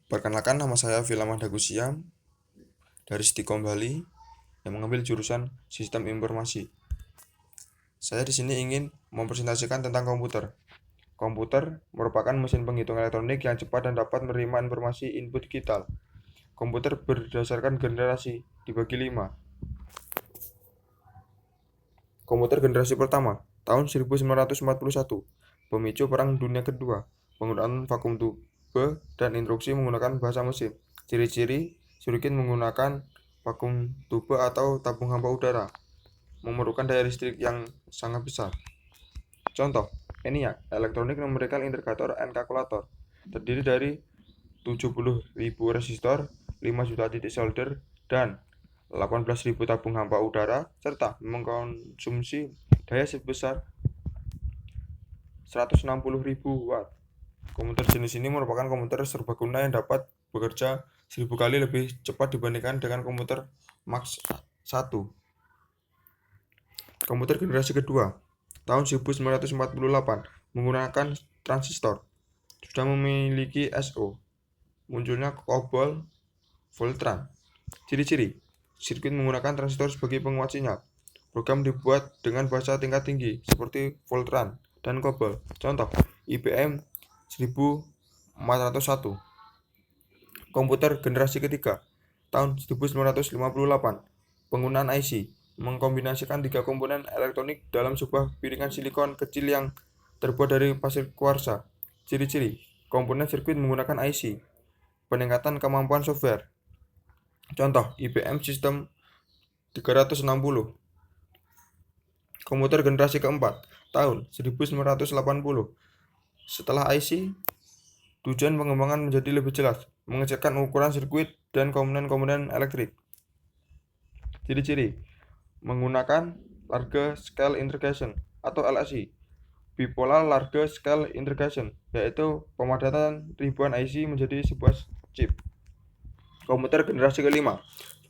Perkenalkan, nama saya Film Adagusiam dari Stikom Bali yang mengambil jurusan Sistem Informasi. Saya di sini ingin mempresentasikan tentang komputer. Komputer merupakan mesin penghitung elektronik yang cepat dan dapat menerima informasi input digital. Komputer berdasarkan generasi dibagi 5. Komputer generasi pertama, tahun 1941, pemicu Perang Dunia Kedua, penggunaan vakum tube, dan instruksi menggunakan bahasa mesin. Ciri-ciri sirkuit menggunakan vakum tube atau tabung hampa udara, memerlukan daya listrik yang sangat besar. Contoh, ENIAC, Electronic Numerical Integrator and Calculator, terdiri dari 70.000 resistor, 5 juta titik solder, dan 18.000 tabung hampa udara, serta mengkonsumsi daya sebesar 160.000 watt. Komputer jenis ini merupakan komputer serbaguna yang dapat bekerja 1000 kali lebih cepat dibandingkan dengan komputer Max 1. Komputer generasi kedua, tahun 1948, menggunakan transistor, sudah memiliki SO. Munculnya COBOL Voltran. Ciri-ciri: sirkuit menggunakan transistor sebagai penguat sinyal. Program dibuat dengan bahasa tingkat tinggi seperti Voltran dan COBOL. Contoh, IBM 1401. Komputer generasi ketiga, tahun 1958. Penggunaan IC mengkombinasikan 3 komponen elektronik dalam sebuah piringan silikon kecil yang terbuat dari pasir kuarsa. Ciri-ciri: komponen sirkuit menggunakan IC. Peningkatan kemampuan software. Contoh, IBM System 360. Komputer generasi keempat, tahun 1980. Setelah IC, tujuan pengembangan menjadi lebih jelas, mengecekkan ukuran sirkuit dan komponen-komponen elektrik. Ciri-ciri: menggunakan Large Scale Integration atau LSI. Bipolar Large Scale Integration, yaitu pemadatan ribuan IC menjadi sebuah chip. Komputer generasi kelima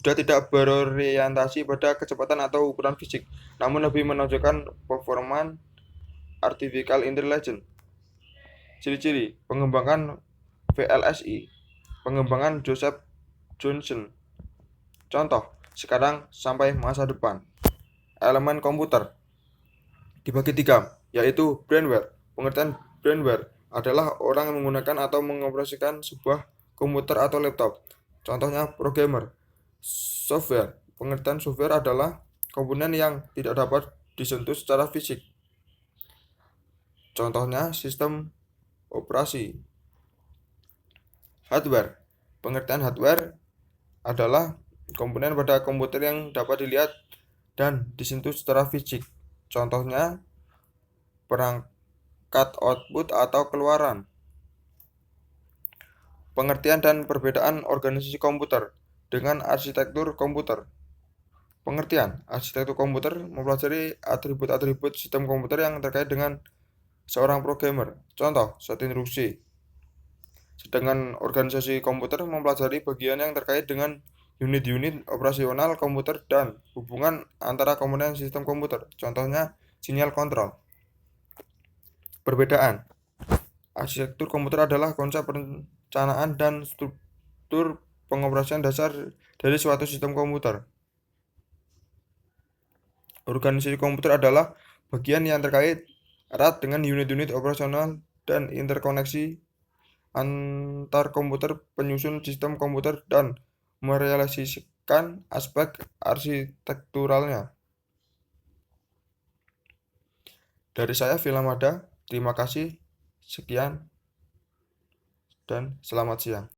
sudah tidak berorientasi pada kecepatan atau ukuran fisik, namun lebih menonjolkan performa artificial intelligence. Ciri-ciri: pengembangan VLSI, pengembangan Joseph Johnson. Contoh, sekarang sampai masa depan. Elemen komputer dibagi 3, yaitu brainware. Pengertian brainware adalah orang yang menggunakan atau mengoperasikan sebuah komputer atau laptop. Contohnya programmer. Software. Pengertian software adalah komponen yang tidak dapat disentuh secara fisik. Contohnya sistem operasi. Hardware. Pengertian hardware adalah komponen pada komputer yang dapat dilihat dan disentuh secara fisik. Contohnya perangkat output atau keluaran. Pengertian dan perbedaan organisasi komputer dengan arsitektur komputer. Pengertian: arsitektur komputer mempelajari atribut-atribut sistem komputer yang terkait dengan seorang programmer. Contoh, set instruksi. Sedangkan organisasi komputer mempelajari bagian yang terkait dengan unit-unit operasional komputer dan hubungan antara komponen sistem komputer. Contohnya, sinyal kontrol. Perbedaan: arsitektur komputer adalah konsep perencanaan dan struktur pengoperasian dasar dari suatu sistem komputer. Organisasi komputer adalah bagian yang terkait erat dengan unit-unit operasional dan interkoneksi antar komputer penyusun sistem komputer dan merealisasikan aspek arsitekturalnya. Dari saya, Filamada. Terima kasih. Sekian dan selamat siang.